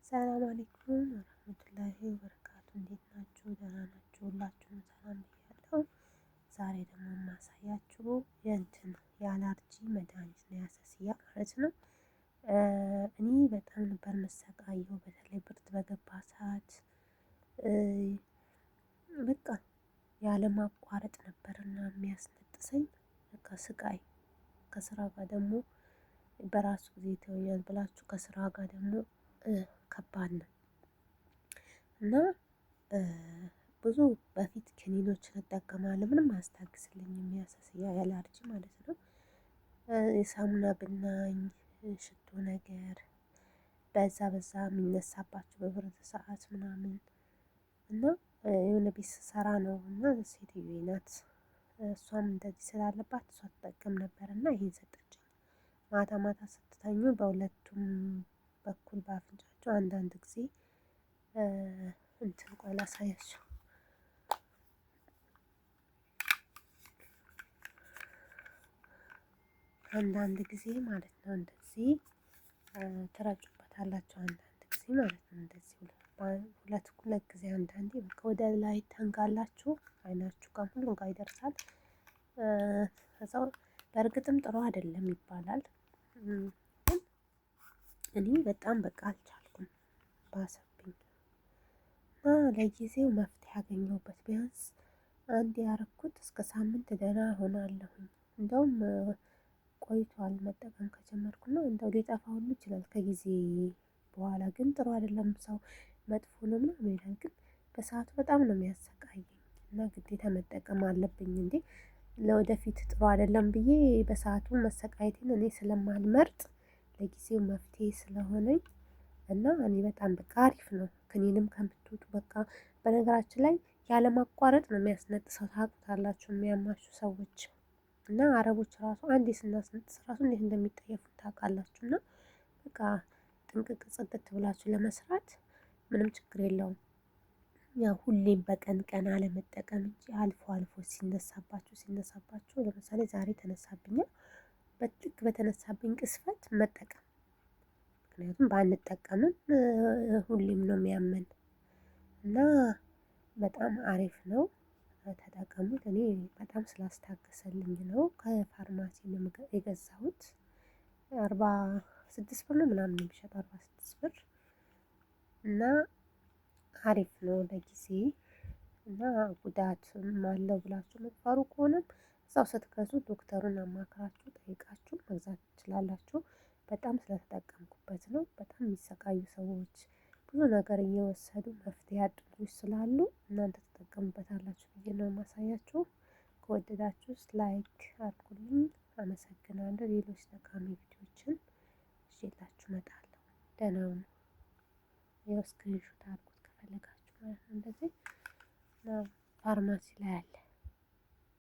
ሰላም አለይኩም ወራህመቱላሂ ወበረካቱ። እንዴት ናችሁ? ደህና ናችሁ? ሁላችሁም ሰላም ብያለሁ። ዛሬ ደግሞ የማሳያችሁ የአላርጂ መድኃኒት ነው፣ ያሰስያ ማለት ነው። እኔ በጣም ነበር መሰቃየው፣ በተለይ ብርድ በገባ ሰዓት በቃ ያለማቋረጥ ነበርና የሚያስነጥሰኝ። በቃ ስቃይ። ከስራ ጋር ደግሞ በራሱ ጊዜ ይተወኛል ብላችሁ ከስራ ጋር ደግሞ ከባድ ነው እና ብዙ በፊት ክኒኖችን እጠቀማለሁ። ምንም አያስታግስልኝም የሚያሰስያ የአላርጂ ማለት ነው። የሳሙና ብናኝ፣ ሽቶ ነገር በዛ የሚነሳባቸው በብርድ ሰዓት ምናምን እና የሆነ ቤት ስሰራ ነው እና ሴትዮ ናት፣ እሷም እንደዚህ ስላለባት እሷ ትጠቀም ነበር እና ይሄን ሰጠችኝ። ማታ ማታ ስትተኙ በሁለቱም በኩል በአፍንጫቸው አንዳንድ ጊዜ ቆይ ላሳያችሁ። አንዳንድ ጊዜ ማለት ነው እንደዚህ ትረጩበታላችሁ። አንዳንድ ጊዜ ማለት ነው እንደዚህ ሁለት ጊዜ አንዳንዴ በቃ ወደ ላይ ተንጋላችሁ፣ አይናችሁ ጋር ሁሉ ጋር ይደርሳል። ከዛው በእርግጥም ጥሩ አይደለም ይባላል፣ ግን እኔ በጣም በቃ አልቻልኩም፣ ባሰብኝ እና ለጊዜው መፍትሄ ያገኘሁበት ቢያንስ አንድ ያረኩት እስከ ሳምንት ደህና ሆናለሁኝ። እንደውም ቆይቷል መጠቀም ከጀመርኩና እንደው ሊጠፋ ሁሉ ይችላል ከጊዜ በኋላ። ግን ጥሩ አይደለም፣ ሰው መጥፎ ነው ምናምን ይላል፣ ግን በሰዓቱ በጣም ነው የሚያሰቃየኝ እና ግዴታ መጠቀም አለብኝ እንዴ። ለወደፊት ጥሩ አይደለም ብዬ በሰዓቱ መሰቃየቴን እኔ ስለማልመርጥ ለጊዜው መፍትሄ ስለሆነኝ እና እኔ በጣም በቃ አሪፍ ነው። ክኒንም ከምትውጡ በቃ በነገራችን ላይ ያለማቋረጥ ነው የሚያስነጥሰው። ታውቁታላችሁ የሚያማችሁ ሰዎች እና አረቦች ራሱ አንዴ ስናስነጥስ ራሱ እንዴት እንደሚጠየፉ ታውቃላችሁ። እና በቃ ጥንቅቅ ጽድት ብላችሁ ለመስራት ምንም ችግር የለውም። ያው ሁሌም በቀን ቀን አለመጠቀም እንጂ አልፎ አልፎ ሲነሳባችሁ ለምሳሌ ዛሬ ተነሳብኛል፣ በጥቅ በተነሳብኝ ቅስፈት መጠቀም። ምክንያቱም ባንጠቀምም ሁሌም ነው የሚያመን እና በጣም አሪፍ ነው፣ ተጠቀሙት። እኔ በጣም ስላስታገሰልኝ ነው ከፋርማሲ የገዛሁት። 46 ብር ነው ምናምን የሚሸጠው፣ 46 ብር እና አሪፍ ነው ለጊዜ እና ጉዳትም አለው ብላችሁ የምትፈሩ ከሆነም እዛው ስትገዙ ዶክተሩን አማክራችሁ ጠይቃችሁ መግዛት ትችላላችሁ። በጣም ስለተጠቀምኩበት ነው። በጣም የሚሰቃዩ ሰዎች ብዙ ነገር እየወሰዱ መፍትሄ ያጡ ልጆች ስላሉ እናንተ ትጠቀሙበታላችሁ ብዬ ነው የማሳያችሁ። ከወደዳችሁስ ላይክ አድርጉልኝ። አመሰግናለሁ። ሌሎች ጠቃሚ ቪዲዮዎችን ይዤላችሁ እመጣለሁ። ደህና ሁኑ። ያው ስክሪንሾት አድርጉት ከፈለጋችሁ ማለት ነው። እንደዚህ ፋርማሲ ላይ አለ።